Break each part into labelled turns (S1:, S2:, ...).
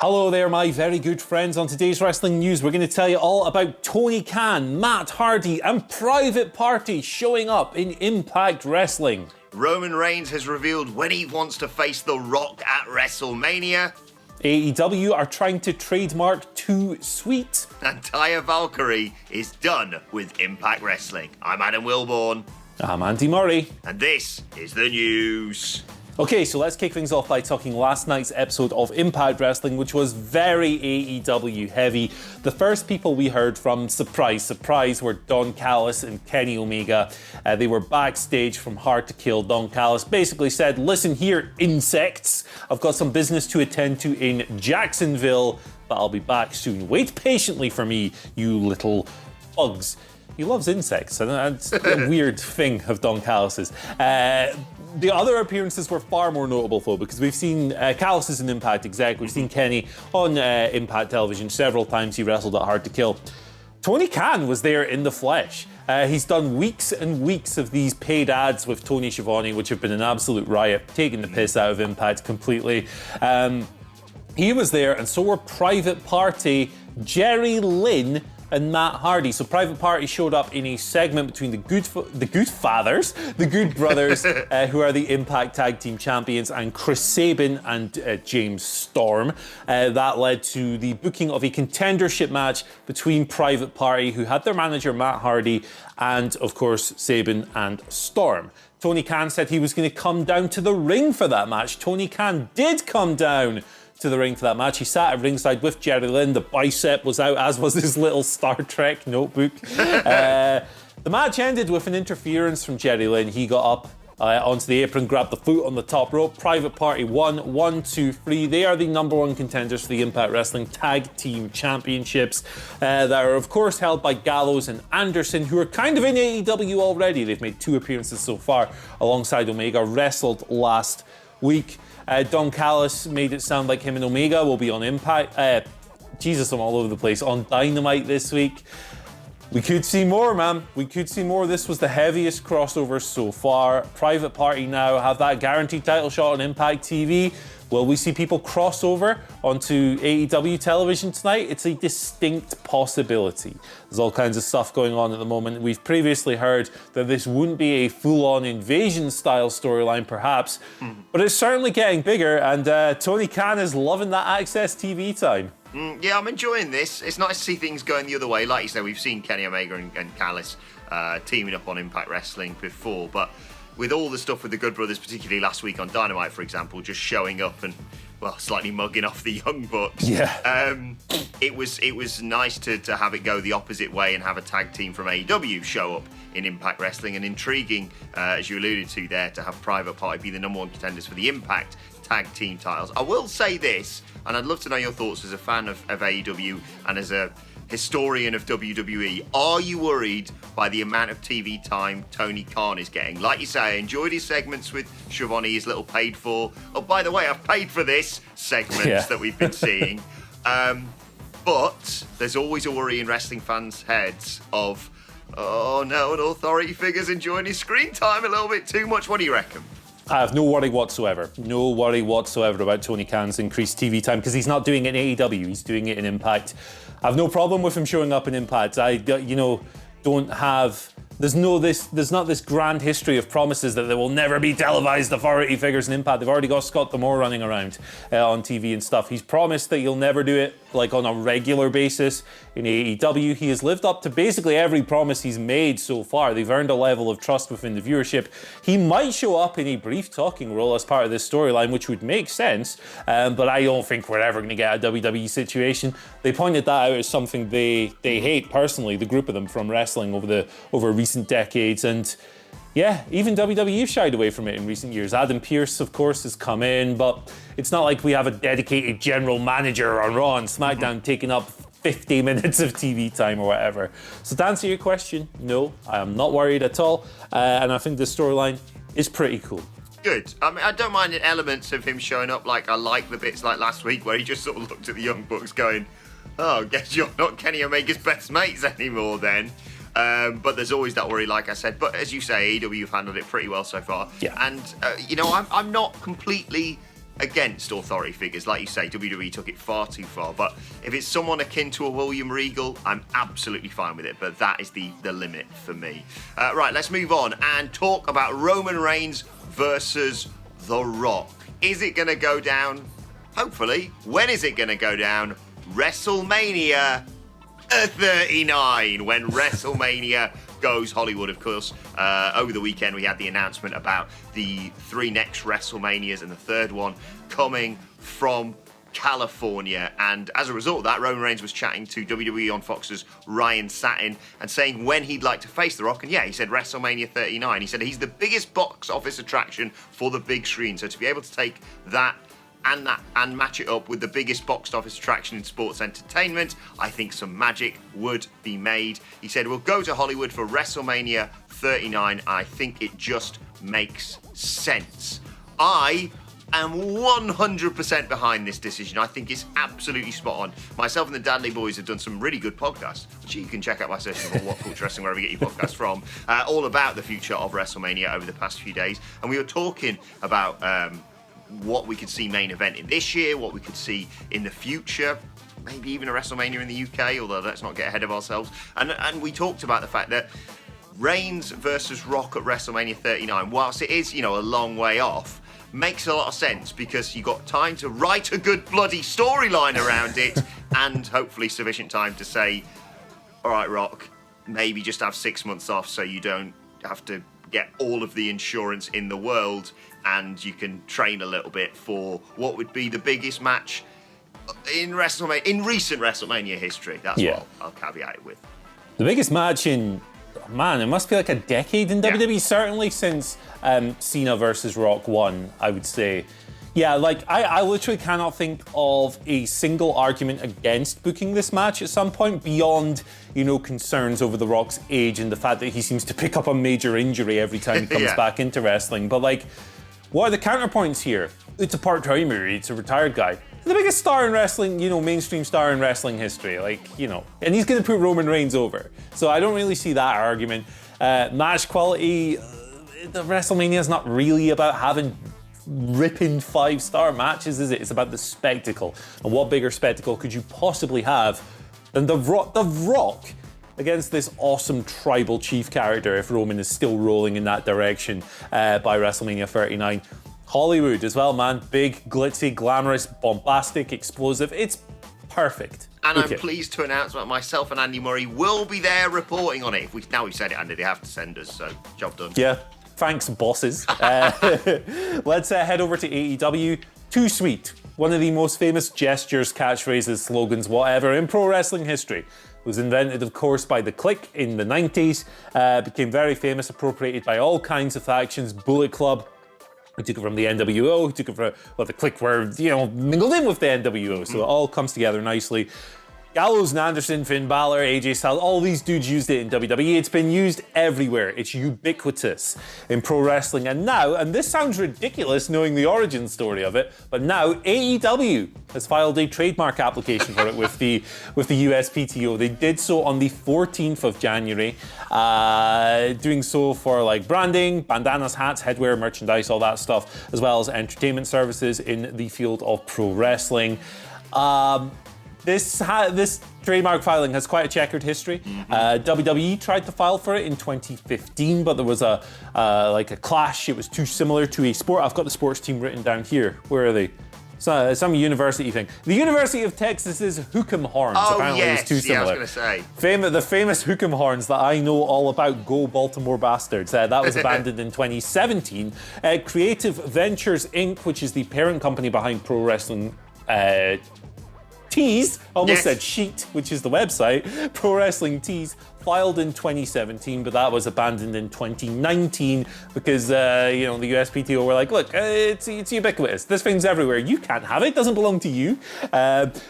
S1: Hello there, my very good friends. On today's wrestling news, we're going to tell you all about Tony Khan, Matt Hardy, and Private Party showing up in Impact Wrestling.
S2: Roman Reigns has revealed when he wants to face The Rock at WrestleMania.
S1: AEW are trying to trademark Too Sweet.
S2: And Taya Valkyrie is done with Impact Wrestling. I'm Adam Wilborn.
S1: I'm Andy Murray.
S2: And this is the news.
S1: Okay, so let's kick things off by talking last night's episode of Impact Wrestling, which was very AEW heavy. The first people we heard from, surprise, were Don Callis and Kenny Omega. They were backstage from Hard to Kill. Don Callis basically said, listen here, insects, I've got some business to attend to in Jacksonville, but I'll be back soon. Wait patiently for me, you little bugs. He loves insects, and that's a weird thing of Don Callis's. The other appearances were far more notable, though, because we've seen Callis is an Impact exec. We've seen Kenny on Impact Television several times. He wrestled at Hard to Kill. Tony Khan was there in the flesh. He's done weeks and weeks of these paid ads with Tony Schiavone, which have been an absolute riot, taking the piss out of Impact completely. He was there, and so were Private Party, Jerry Lynn, and Matt Hardy. So Private Party showed up in a segment between the Good Brothers, who are the Impact Tag Team Champions, and Chris Sabin and James Storm. That led to the booking of a contendership match between Private Party, who had their manager Matt Hardy, and of course Sabin and Storm. Tony Khan said he was going to come down to the ring for that match. Tony Khan did come down to the ring for that match. He sat at ringside with Jerry Lynn. The bicep was out, as was his little Star Trek notebook. The match ended with an interference from Jerry Lynn. He got up onto the apron, grabbed the foot on the top rope. Private Party won 1, 2, 3. They are the number one contenders for the Impact Wrestling Tag Team Championships that are, of course, held by Gallows and Anderson, who are kind of in AEW already. They've made 2 appearances so far alongside Omega, wrestled last week. Don Callis made it sound like him and Omega will be on Impact. Jesus, I'm all over the place. On Dynamite this week. We could see more, man. We could see more. This was the heaviest crossover so far. Private Party now have that guaranteed title shot on Impact TV. Will we see people cross over onto AEW television tonight? It's a distinct possibility. There's all kinds of stuff going on at the moment. We've previously heard that this wouldn't be a full-on invasion-style storyline, perhaps, but it's certainly getting bigger, and Tony Khan is loving that Access TV time.
S2: Yeah, I'm enjoying this. It's nice to see things going the other way. Like you said, we've seen Kenny Omega and Callis teaming up on Impact Wrestling before, but with all the stuff with the Good Brothers, particularly last week on Dynamite, for example, just showing up and, well, slightly mugging off the Young Bucks.
S1: Yeah.
S2: It was nice to have it go the opposite way and have a tag team from AEW show up in Impact Wrestling, and intriguing, as you alluded to there, to have Private Party be the number one contenders for the Impact Tag Team titles. I will say this, and I'd love to know your thoughts as a fan of AEW and as a historian of WWE. Are you worried by the amount of TV time Tony Khan is getting? Like you say, I enjoyed his segments with Schiavone, his little paid for, oh, by the way, I've paid for this segments that we've been seeing. But there's always a worry in wrestling fans' heads of, oh no, an authority figure's enjoying his screen time a little bit too much. What do you reckon?
S1: I have no worry whatsoever. No worry whatsoever about Tony Khan's increased TV time, because he's not doing it in AEW, he's doing it in Impact. I have no problem with him showing up in Impact. There's not this grand history of promises that there will never be televised authority figures in Impact. They've already got Scott D'Amore running around on TV and stuff. He's promised that he'll never do it like on a regular basis in AEW. He has lived up to basically every promise he's made so far. They've earned a level of trust within the viewership. He might show up in a brief talking role as part of this storyline, which would make sense, but I don't think we're ever going to get a WWE situation. They pointed that out as something they hate personally, the group of them, from wrestling over recent decades, and yeah, even WWE shied away from it in recent years. Adam Pearce, of course, has come in, but it's not like we have a dedicated general manager on Raw and SmackDown taking up 50 minutes of TV time or whatever. So to answer your question, no, I am not worried at all, and I think the storyline is pretty cool.
S2: Good. I mean, I don't mind the elements of him showing up. Like, I like the bits like last week where he just sort of looked at the Young Bucks going, oh, guess you're not Kenny Omega's best mates anymore then. But there's always that worry, like I said. But as you say, AEW have handled it pretty well so far.
S1: Yeah.
S2: And, I'm not completely against authority figures. Like you say, WWE took it far too far. But if it's someone akin to a William Regal, I'm absolutely fine with it. But that is the limit for me. Right, let's move on and talk about Roman Reigns versus The Rock. Is it going to go down? Hopefully. When is it going to go down? WrestleMania 39, when WrestleMania goes Hollywood, of course. Over the weekend, we had the announcement about the 3 next WrestleManias and the third one coming from California. And as a result of that, Roman Reigns was chatting to WWE on Fox's Ryan Satin and saying when he'd like to face The Rock. And yeah, he said WrestleMania 39. He said he's the biggest box office attraction for the big screen. So to be able to take that and match it up with the biggest box office attraction in sports entertainment, I think some magic would be made. He said, we'll go to Hollywood for WrestleMania 39. I think it just makes sense. I am 100% behind this decision. I think it's absolutely spot on. Myself and the Dadley Boys have done some really good podcasts, which you can check out by searching for WhatCulture Wrestling, wherever you get your podcasts from, all about the future of WrestleMania over the past few days. And we were talking about what we could see main event in this year, what we could see in the future, maybe even a WrestleMania in the UK, although let's not get ahead of ourselves. And we talked about the fact that Reigns versus Rock at WrestleMania 39, whilst it is, a long way off, makes a lot of sense because you got time to write a good bloody storyline around it and hopefully sufficient time to say, all right, Rock, maybe just have 6 months off so you don't have to get all of the insurance in the world and you can train a little bit for what would be the biggest match in WrestleMania, in recent WrestleMania history. That's what I'll caveat it with.
S1: The biggest match in, it must be like a decade in WWE, certainly since Cena versus Rock 1, I would say. Yeah, I literally cannot think of a single argument against booking this match at some point beyond, concerns over The Rock's age and the fact that he seems to pick up a major injury every time he comes back into wrestling. But what are the counterpoints here? It's a part-timer, it's a retired guy. The biggest star in wrestling, mainstream star in wrestling history, and he's going to put Roman Reigns over. So I don't really see that argument. Match quality, the WrestleMania is not really about having ripping 5-star matches, is it? It's about the spectacle. And what bigger spectacle could you possibly have than The Rock against this awesome tribal chief character, if Roman is still rolling in that direction by WrestleMania 39. Hollywood as well, man. Big, glitzy, glamorous, bombastic, explosive. It's perfect.
S2: And I'm pleased to announce that myself and Andy Murray will be there reporting on it. Now we've said it, Andy, they have to send us, so job done.
S1: Yeah. Thanks, bosses. Let's head over to AEW. Too sweet. One of the most famous gestures, catchphrases, slogans, whatever, in pro wrestling history. Was invented, of course, by The Click in the 90s. Became very famous, appropriated by all kinds of factions. Bullet Club, who took it from the NWO, who took it from, The Click were, mingled in with the NWO. So it all comes together nicely. Gallows and Anderson, Finn Balor, AJ Styles, all these dudes used it in WWE. It's been used everywhere. It's ubiquitous in pro wrestling. And now, and this sounds ridiculous knowing the origin story of it, but now AEW has filed a trademark application for it with the USPTO. They did so on the 14th of January, doing so for branding, bandanas, hats, headwear, merchandise, all that stuff, as well as entertainment services in the field of pro wrestling. This trademark filing has quite a checkered history. WWE tried to file for it in 2015, but there was a clash. It was too similar to a sport. I've got the sports team written down here. Where are they? Some university thing. The University of Texas's Hook'em Horns. Apparently
S2: yes.
S1: It was too similar.
S2: Yeah, I was going to say.
S1: The famous Hook'em Horns that I know all about. Go Baltimore Bastards. That was abandoned in 2017. Creative Ventures Inc., which is the parent company behind Pro Wrestling Tees, said Sheet, which is the website. Pro Wrestling Tees filed in 2017, but that was abandoned in 2019 because the USPTO were like, look, it's ubiquitous. This thing's everywhere. You can't have it. It doesn't belong to you.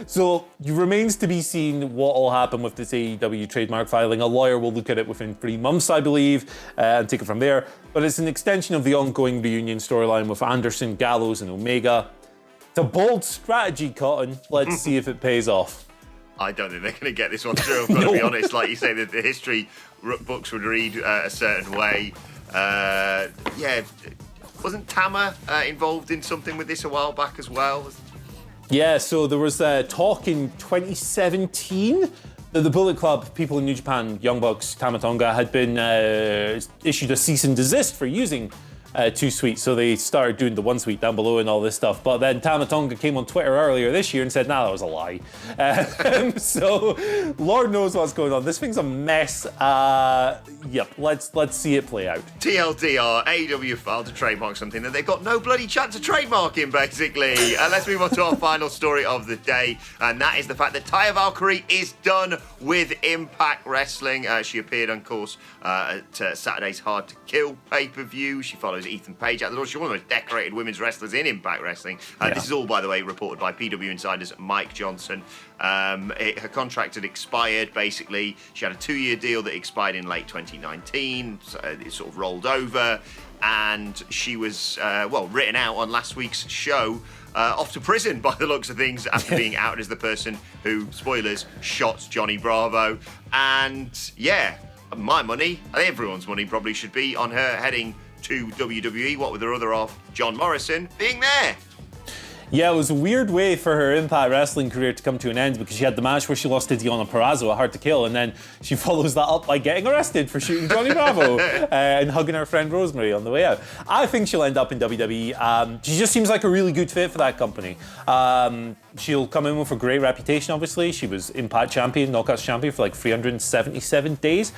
S1: So it remains to be seen what will happen with this AEW trademark filing. A lawyer will look at it within 3 months, I believe, and take it from there. But it's an extension of the ongoing reunion storyline with Anderson, Gallows, and Omega. It's a bold strategy, Cotton. Let's see if it pays off.
S2: I don't think they're going to get this one through, I've got to be honest. Like you say, the history books would read a certain way. wasn't Tama involved in something with this a while back as well?
S1: Yeah, so there was talk in 2017 that the Bullet Club, people in New Japan, Young Bucks, Tama Tonga, had been issued a cease and desist for using Too Sweet, so they started doing the One Sweet down below and all this stuff. But then Tama Tonga came on Twitter earlier this year and said, nah, that was a lie. So Lord knows what's going on. This thing's a mess. Yep, let's see it play out.
S2: TLDR, AEW filed to trademark something that they've got no bloody chance of trademarking, basically. Let's move on to our final story of the day, and that is the fact that Taya Valkyrie is done with Impact Wrestling. She appeared, of course, at Saturday's Hard to Kill pay-per-view. She follows Ethan Page out the door. She's one of the most decorated women's wrestlers in Impact Wrestling. This is all, by the way, reported by PW Insider's Mike Johnson. Her contract had expired, basically. She had a 2-year deal that expired in late 2019. So it sort of rolled over, and she was, written out on last week's show. Off to prison by the looks of things after being outed as the person who, spoilers, shot Johnny Bravo. And yeah, my money, I think everyone's money probably should be on her heading to WWE, what with her other half, John Morrison, being there.
S1: Yeah, it was a weird way for her Impact Wrestling career to come to an end, because she had the match where she lost to Deonna Purrazzo at Hard to Kill, and then she follows that up by getting arrested for shooting Johnny Bravo and hugging her friend Rosemary on the way out. I think she'll end up in WWE. She just seems like a really good fit for that company. She'll come in with a great reputation, obviously. She was Impact champion, Knockouts champion for like 377 days.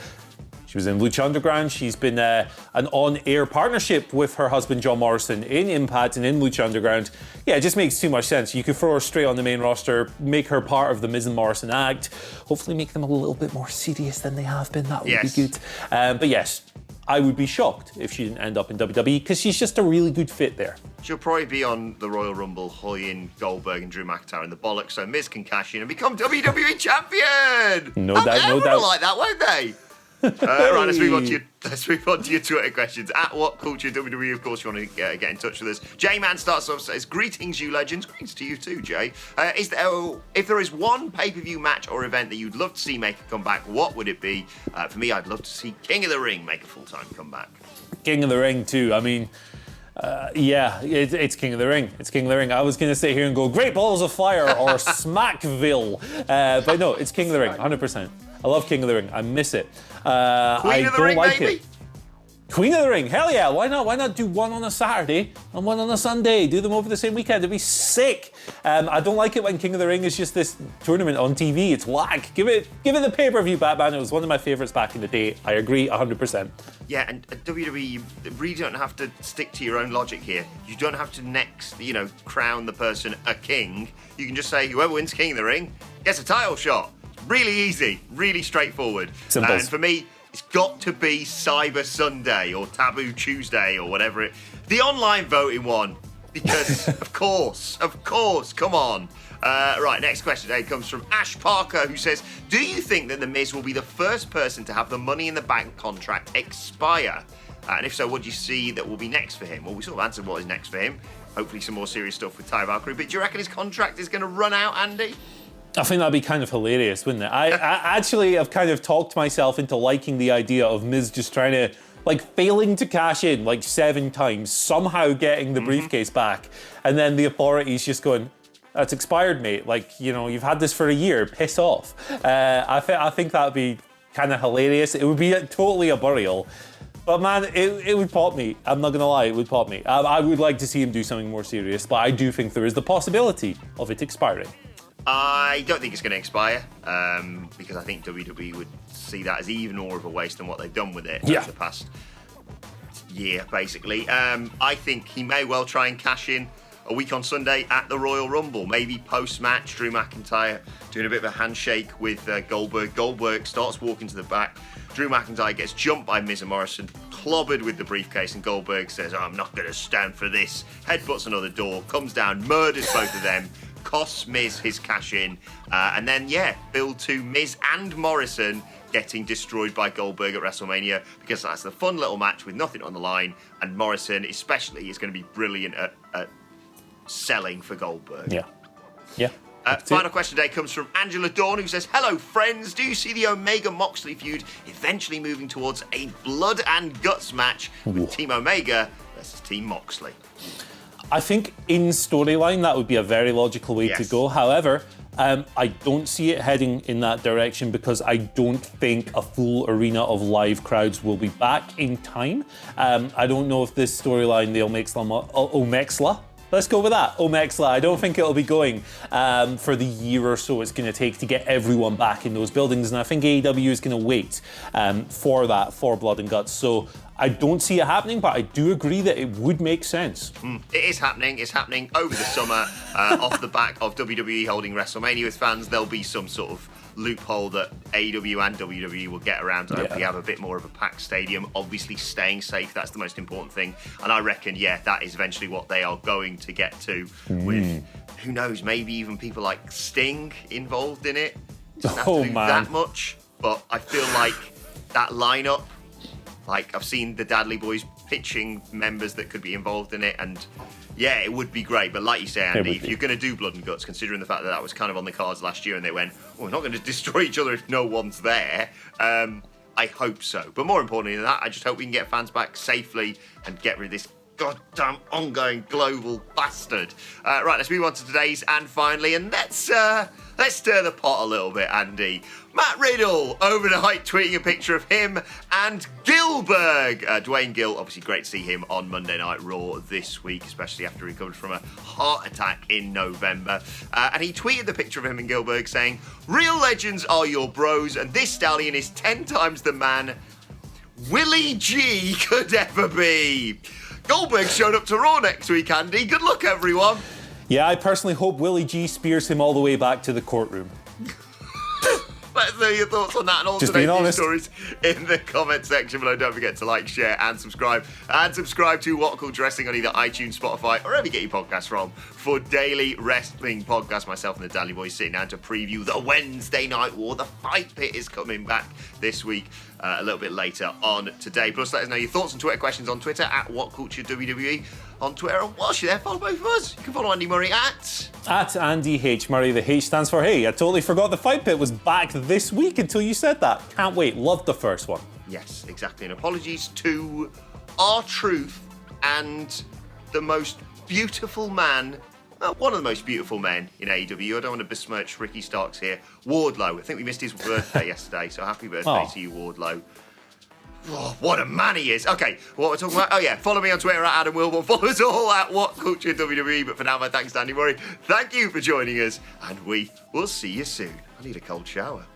S1: She was in Lucha Underground. She's been an on-air partnership with her husband, John Morrison, in Impact and in Lucha Underground. Yeah, it just makes too much sense. You could throw her straight on the main roster, make her part of the Miz and Morrison act, hopefully make them a little bit more serious than they have been. That would be good. But yes, I would be shocked if she didn't end up in WWE, because she's just a really good fit there.
S2: She'll probably be on the Royal Rumble, holding Goldberg and Drew McIntyre in the bollocks, so Miz can cash in and become WWE champion.
S1: No doubt, no doubt.
S2: Like that, won't they? Right, let's move on to your Twitter questions. At WhatCulture WWE, of course, you want to get in touch with us. J-Man starts off, says, greetings, you legends. Greetings to you too, Jay. If there is one pay-per-view match or event that you'd love to see make a comeback, what would it be? For me, I'd love to see King of the Ring make a full-time comeback.
S1: King of the Ring too. I mean, it's King of the Ring. It's King of the Ring. I was going to sit here and go, Great Balls of Fire or Smackville. But no, it's King of the Ring, 100%. I love King of the Ring. I miss it.
S2: Queen of the Ring,
S1: like
S2: maybe?
S1: it. Queen of the Ring, hell yeah, why not? Why not do one on a Saturday and one on a Sunday? Do them over the same weekend, it'd be sick. I don't like it when King of the Ring is just this tournament on TV. It's whack. Give it the pay-per-view, Batman. It was one of my favourites back in the day. I agree 100%.
S2: Yeah, and WWE, you really don't have to stick to your own logic here. You don't have to next, crown the person a king. You can just say whoever wins King of the Ring gets a title shot. Really easy, really straightforward.
S1: Simple.
S2: And for me, it's got to be Cyber Sunday or Taboo Tuesday or whatever it. The online voting one, because of course, come on. Right, next question today comes from Ash Parker, who says, do you think that The Miz will be the first person to have the Money in the Bank contract expire? And if so, what do you see that will be next for him? Well, we sort of answered what is next for him. Hopefully some more serious stuff with Taya Valkyrie. But do you reckon his contract is going to run out, Andy?
S1: I think that'd be kind of hilarious, wouldn't it? I actually have kind of talked myself into liking the idea of Miz just trying to, failing to cash in 7 times, somehow getting the briefcase back, and then the authorities just going, that's expired, mate. You've had this for a year, piss off. I think that'd be kind of hilarious. It would be totally a burial. But man, it would pop me. I'm not going to lie, it would pop me. I would like to see him do something more serious, but I do think there is the possibility of it expiring.
S2: I don't think it's going to expire, because I think WWE would see that as even more of a waste than what they've done with it over the past year, basically. I think he may well try and cash in a week on Sunday at the Royal Rumble, maybe post-match, Drew McIntyre doing a bit of a handshake with Goldberg. Goldberg starts walking to the back. Drew McIntyre gets jumped by Miz and Morrison, clobbered with the briefcase, and Goldberg says, I'm not going to stand for this. Headbutts another door, comes down, murders both of them, costs Miz his cash in, and then build to Miz and Morrison getting destroyed by Goldberg at WrestleMania, because that's a fun little match with nothing on the line, and Morrison especially is going to be brilliant at selling for Goldberg.
S1: Yeah.
S2: Final question today comes from Angela Dawn, who says, hello friends, do you see the Omega Moxley feud eventually moving towards a blood and guts match with Team Omega versus Team Moxley.
S1: I think in storyline that would be a very logical way to go. However, I don't see it heading in that direction because I don't think a full arena of live crowds will be back in time. I don't know if this storyline, the Omexla, let's go with that, Omexla. I don't think it'll be going for the year or so it's going to take to get everyone back in those buildings. And I think AEW is going to wait for that, for Blood and Guts. So I don't see it happening, but I do agree that it would make sense.
S2: It is happening. It's happening over the summer off the back of WWE holding WrestleMania with fans. There'll be some sort of loophole that AEW and WWE will get around to hopefully have a bit more of a packed stadium. Obviously staying safe, that's the most important thing. And I reckon, that is eventually what they are going to get to with, who knows, maybe even people like Sting involved in it. Doesn't have to do that much. But I feel like that lineup, like I've seen the Dudley Boys pitching members that could be involved in it, and it would be great. But like you say, Andy, if you're going to do Blood and Guts, considering the fact that was kind of on the cards last year and they went, we're not going to destroy each other if no one's there, I hope so. But more importantly than that, I just hope we can get fans back safely and get rid of this goddamn ongoing global bastard. Right, let's move on to today's and finally, and let's stir the pot a little bit, Andy. Matt Riddle overnight tweeting a picture of him and Gilbert. Dwayne Gill, obviously great to see him on Monday Night Raw this week, especially after he recovered from a heart attack in November. And he tweeted the picture of him and Gilbert saying, "Real legends are your bros, and this stallion is 10 times the man Willie G could ever be." Goldberg showed up to Raw next week, Andy. Good luck, everyone.
S1: Yeah, I personally hope Willie G spears him all the way back to the courtroom.
S2: Let us know your thoughts on that and all today's news stories in the comment section below. Don't forget to like, share, and subscribe. And subscribe to WhatCulture Wrestling on either iTunes, Spotify, or wherever you get your podcasts from for daily wrestling podcasts. Myself and the Dally Boys sitting down to preview the Wednesday Night War. The Fight Pit is coming back this week. A little bit later on today. Plus, let us know your thoughts and Twitter questions on Twitter at WhatCultureWWE on Twitter. And whilst you're there, follow both of us. You can follow Andy Murray at
S1: Andy H. Murray. The H stands for hey. I totally forgot the Fight Pit was back this week until you said that. Can't wait. Loved the first one.
S2: Yes, exactly. And apologies to R-Truth and the most beautiful man, one of the most beautiful men in AEW. I don't want to besmirch Ricky Starks here. Wardlow. I think we missed his birthday yesterday, so happy birthday to you, Wardlow. Oh, what a man he is. Okay, what we're talking about? Oh, yeah, follow me on Twitter at Adam Wilborn. Follow us all at WhatCulture WWE. But for now, my thanks to Andy Murray. Thank you for joining us, and we will see you soon. I need a cold shower.